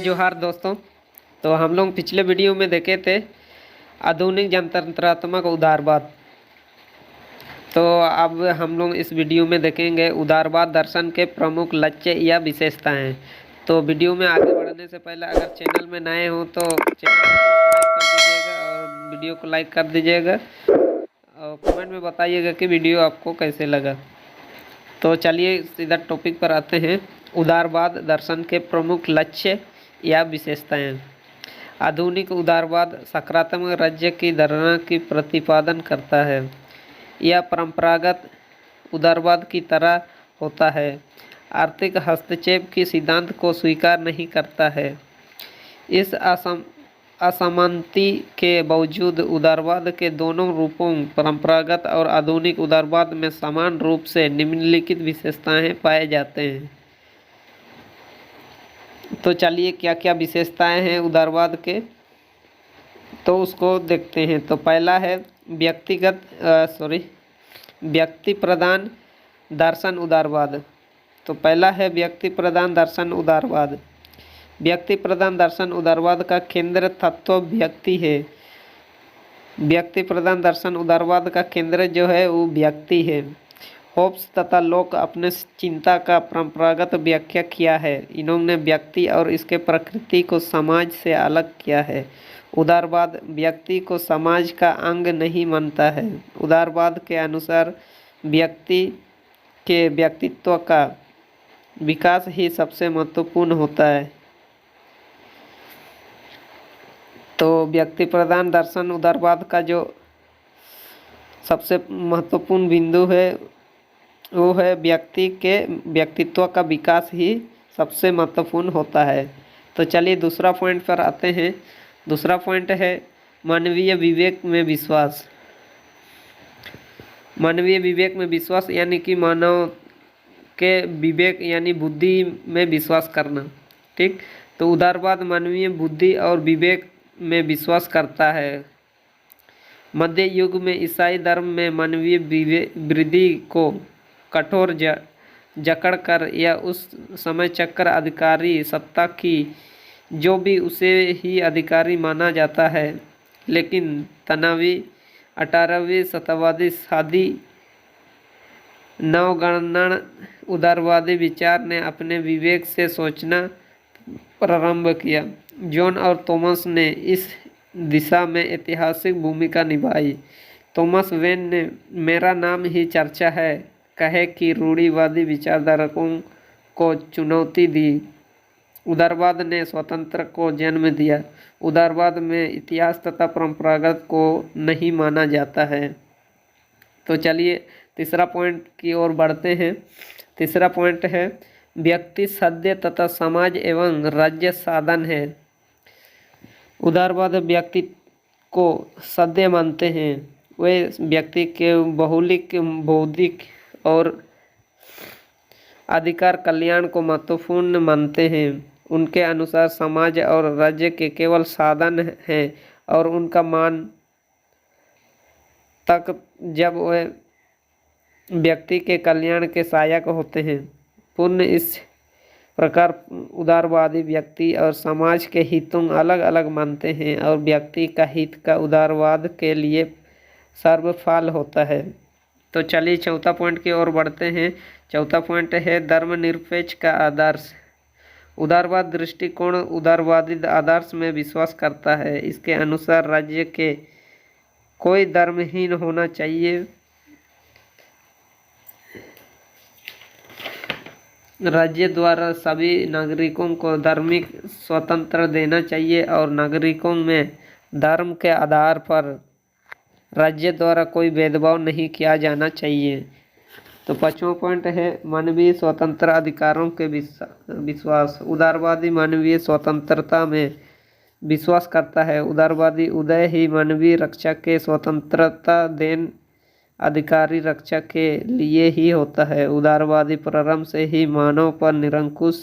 जोहार दोस्तों। तो हम लोग पिछले वीडियो में देखे थे आधुनिक जनतंत्रात्मक उदारवाद। तो अब हम लोग इस वीडियो में देखेंगे उदारवाद दर्शन के प्रमुख लक्ष्य या विशेषताएं। तो वीडियो में आगे बढ़ने से पहले अगर चैनल में नए हो तो चैनल को सब्सक्राइब कर दीजिएगा और वीडियो को लाइक कर दीजिएगा और कमेंट में बताइएगा कि वीडियो आपको कैसे लगा। तो चलिए सीधा टॉपिक पर आते हैं। उदारवाद दर्शन के प्रमुख लक्ष्य या विशेषताएं। आधुनिक उदारवाद सकारात्मक राज्य की धारणा की प्रतिपादन करता है। यह परंपरागत उदारवाद की तरह होता है। आर्थिक हस्तक्षेप के सिद्धांत को स्वीकार नहीं करता है। इस असमानती के बावजूद उदारवाद के दोनों रूपों परंपरागत और आधुनिक उदारवाद में समान रूप से निम्नलिखित विशेषताएं पाए जाते हैं। तो चलिए क्या क्या विशेषताएं हैं उदारवाद के, तो उसको देखते हैं। तो पहला है व्यक्ति प्रधान दर्शन उदारवाद। तो पहला है व्यक्ति प्रधान दर्शन उदारवाद। व्यक्ति प्रधान दर्शन उदारवाद का केंद्र तत्व व्यक्ति है। व्यक्ति प्रधान दर्शन उदारवाद का केंद्र जो है वो व्यक्ति है। होब्स तथा लोक अपने चिंता का परंपरागत व्याख्या किया है। इन्होंने व्यक्ति और इसके प्रकृति को समाज से अलग किया है। उदारवाद व्यक्ति को समाज का अंग नहीं मानता है। उदारवाद के अनुसार व्यक्ति के व्यक्तित्व का विकास ही सबसे महत्वपूर्ण होता है। तो व्यक्ति प्रधान दर्शन उदारवाद का जो सबसे महत्वपूर्ण बिंदु है वो है व्यक्ति के व्यक्तित्व का विकास ही सबसे महत्वपूर्ण होता है। तो चलिए दूसरा पॉइंट पर आते हैं। दूसरा पॉइंट है मानवीय विवेक में विश्वास। मानवीय विवेक में विश्वास यानी कि मानव के विवेक यानी बुद्धि में विश्वास करना। ठीक, तो उदारवाद मानवीय बुद्धि और विवेक में विश्वास करता है। मध्य युग में ईसाई धर्म में मानवीय वृद्धि को कठोर जकड़ कर या उस समय चक्र अधिकारी सत्ता की जो भी उसे ही अधिकारी माना जाता है। लेकिन तनावी 18वीं शताब्दी शादी नवगणना उदारवादी विचार ने अपने विवेक से सोचना प्रारंभ किया। जॉन और थॉमस ने इस दिशा में ऐतिहासिक भूमिका निभाई। थॉमस वेन ने मेरा नाम ही चर्चा है कहे कि रूढ़िवादी विचारधारकों को चुनौती दी। उदारवाद ने स्वतंत्र को जन्म दिया। उदारवाद में इतिहास तथा परंपरागत को नहीं माना जाता है। तो चलिए तीसरा पॉइंट की ओर बढ़ते हैं। तीसरा पॉइंट है व्यक्ति सद्य तथा समाज एवं राज्य साधन है। उदारवाद व्यक्ति को सद्य मानते हैं। वे व्यक्ति के बहुलिक बौद्धिक और अधिकार कल्याण को महत्वपूर्ण मानते हैं। उनके अनुसार समाज और राज्य के केवल साधन हैं और उनका मान तक जब वे व्यक्ति के कल्याण के सहायक होते हैं। पूर्ण इस प्रकार उदारवादी व्यक्ति और समाज के हितों अलग अलग मानते हैं और व्यक्ति का हित का उदारवाद के लिए सर्वफल होता है। तो चलिए चौथा पॉइंट की ओर बढ़ते हैं। चौथा पॉइंट है धर्मनिरपेक्ष का आदर्श। उदारवाद दृष्टिकोण उदारवादी आदर्श में विश्वास करता है। इसके अनुसार राज्य के कोई धर्महीन होना चाहिए। राज्य द्वारा सभी नागरिकों को धार्मिक स्वतंत्रता देना चाहिए और नागरिकों में धर्म के आधार पर राज्य द्वारा कोई भेदभाव नहीं किया जाना चाहिए। तो पांचवां पॉइंट है मानवीय स्वतंत्र अधिकारों के विश्वास। उदारवादी मानवीय स्वतंत्रता में विश्वास करता है। उदारवादी उदय ही मानवीय रक्षा के स्वतंत्रता देन अधिकारी रक्षा के लिए ही होता है। उदारवादी प्रारंभ से ही मानव पर निरंकुश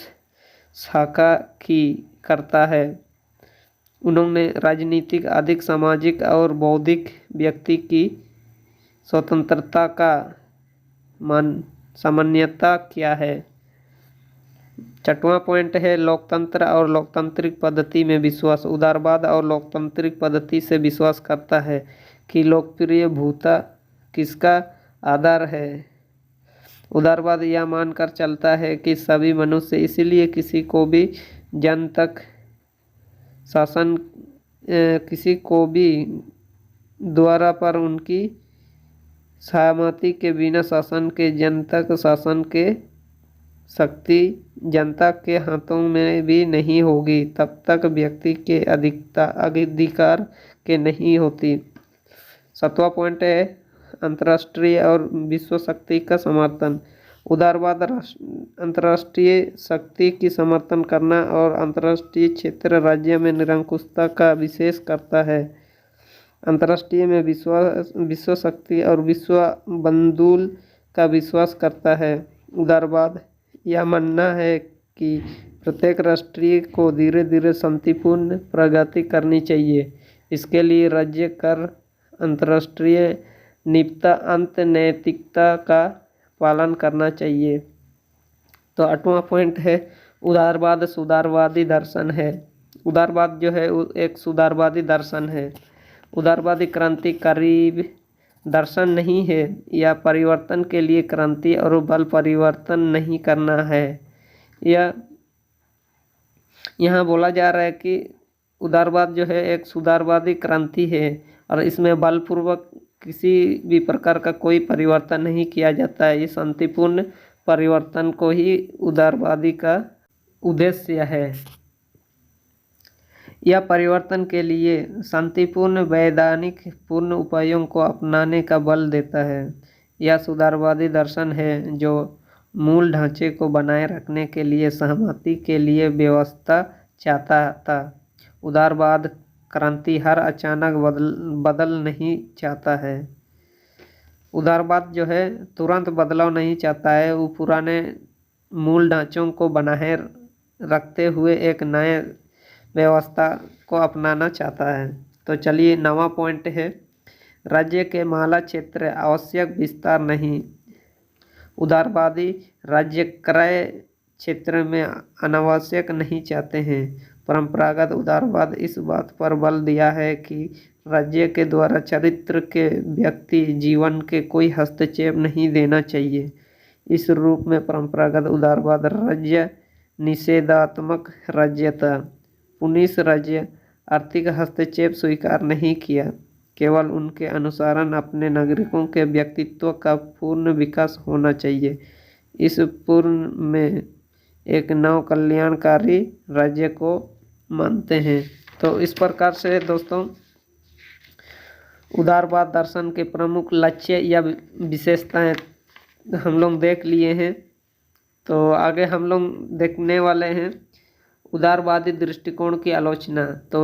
शाखा की करता है। उन्होंने राजनीतिक आर्थिक सामाजिक और बौद्धिक व्यक्ति की स्वतंत्रता का सामान्यता किया है। छठवां पॉइंट है लोकतंत्र और लोकतांत्रिक पद्धति में विश्वास। उदारवाद और लोकतांत्रिक पद्धति से विश्वास करता है कि लोकप्रिय भूता किसका आधार है। उदारवाद यह मानकर चलता है कि सभी मनुष्य, इसलिए किसी को भी जन तक शासन किसी को भी द्वारा पर उनकी सहमति के बिना शासन के जन तक शासन के शक्ति जनता के हाथों में भी नहीं होगी तब तक व्यक्ति के अधिकार के नहीं होती। सातवां पॉइंट है अंतर्राष्ट्रीय और विश्व शक्ति का समर्थन। उदारवाद अंतर्राष्ट्रीय शक्ति की समर्थन करना और अंतर्राष्ट्रीय क्षेत्र राज्य में निरंकुशता का विशेष करता है। अंतर्राष्ट्रीय में विश्व शक्ति और विश्व बंधुल का विश्वास करता है। उदारवाद यह मानना है कि प्रत्येक राष्ट्रीय को धीरे धीरे शांतिपूर्ण प्रगति करनी चाहिए। इसके लिए राज्य कर, अंतर्राष्ट्रीय निपता अंत नैतिकता का पालन करना चाहिए। तो आठवां पॉइंट है उदारवाद सुधारवादी दर्शन है। उदारवाद जो है एक सुधारवादी दर्शन है। उदारवादी क्रांतिकारी दर्शन नहीं है। यह परिवर्तन के लिए क्रांति और बल परिवर्तन नहीं करना है। यह यहाँ बोला जा रहा है कि उदारवाद जो है एक सुधारवादी क्रांति है और इसमें बलपूर्वक किसी भी प्रकार का कोई परिवर्तन नहीं किया जाता है। ये शांतिपूर्ण परिवर्तन को ही उदारवादी का उद्देश्य है। यह परिवर्तन के लिए शांतिपूर्ण वैधानिक पूर्ण उपायों को अपनाने का बल देता है। यह सुधारवादी दर्शन है जो मूल ढांचे को बनाए रखने के लिए सहमति के लिए व्यवस्था चाहता था। उदारवाद क्रांति हर अचानक बदल नहीं चाहता है। उदारवाद जो है तुरंत बदलाव नहीं चाहता है। वो पुराने मूल ढांचों को बनाए रखते हुए एक नए व्यवस्था को अपनाना चाहता है। तो चलिए 9वां पॉइंट है राज्य के माला क्षेत्र आवश्यक विस्तार नहीं। उदारवादी राज्य क्रय क्षेत्र में अनावश्यक नहीं चाहते हैं। परंपरागत उदारवाद इस बात पर बल दिया है कि राज्य के द्वारा चरित्र के व्यक्ति जीवन के कोई हस्तक्षेप नहीं देना चाहिए। इस रूप में परंपरागत उदारवाद राज्य निषेधात्मक राज्य था। पुनिस राज्य आर्थिक हस्तक्षेप स्वीकार नहीं किया। केवल उनके अनुसार अपने नागरिकों के व्यक्तित्व का पूर्ण विकास होना चाहिए। इस पूर्ण में एक नव कल्याणकारी राज्य को मानते हैं। तो इस प्रकार से दोस्तों उदारवाद दर्शन के प्रमुख लक्ष्य या विशेषताएं हम लोग देख लिए हैं। तो आगे हम लोग देखने वाले हैं उदारवादी दृष्टिकोण की आलोचना। तो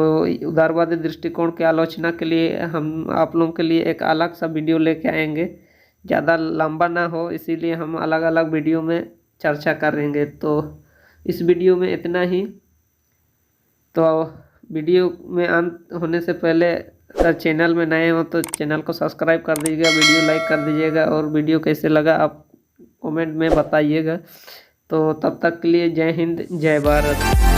उदारवादी दृष्टिकोण की आलोचना के लिए हम आप लोगों के लिए एक अलग सा वीडियो लेके आएंगे। ज़्यादा लंबा ना हो इसीलिए हम अलग अलग वीडियो में चर्चा करेंगे। तो इस वीडियो में इतना ही। तो वीडियो में अंत होने से पहले अगर चैनल में नए हो तो चैनल को सब्सक्राइब कर दीजिएगा, वीडियो लाइक कर दीजिएगा और वीडियो कैसे लगा आप कमेंट में बताइएगा। तो तब तक के लिए जय हिंद जय भारत।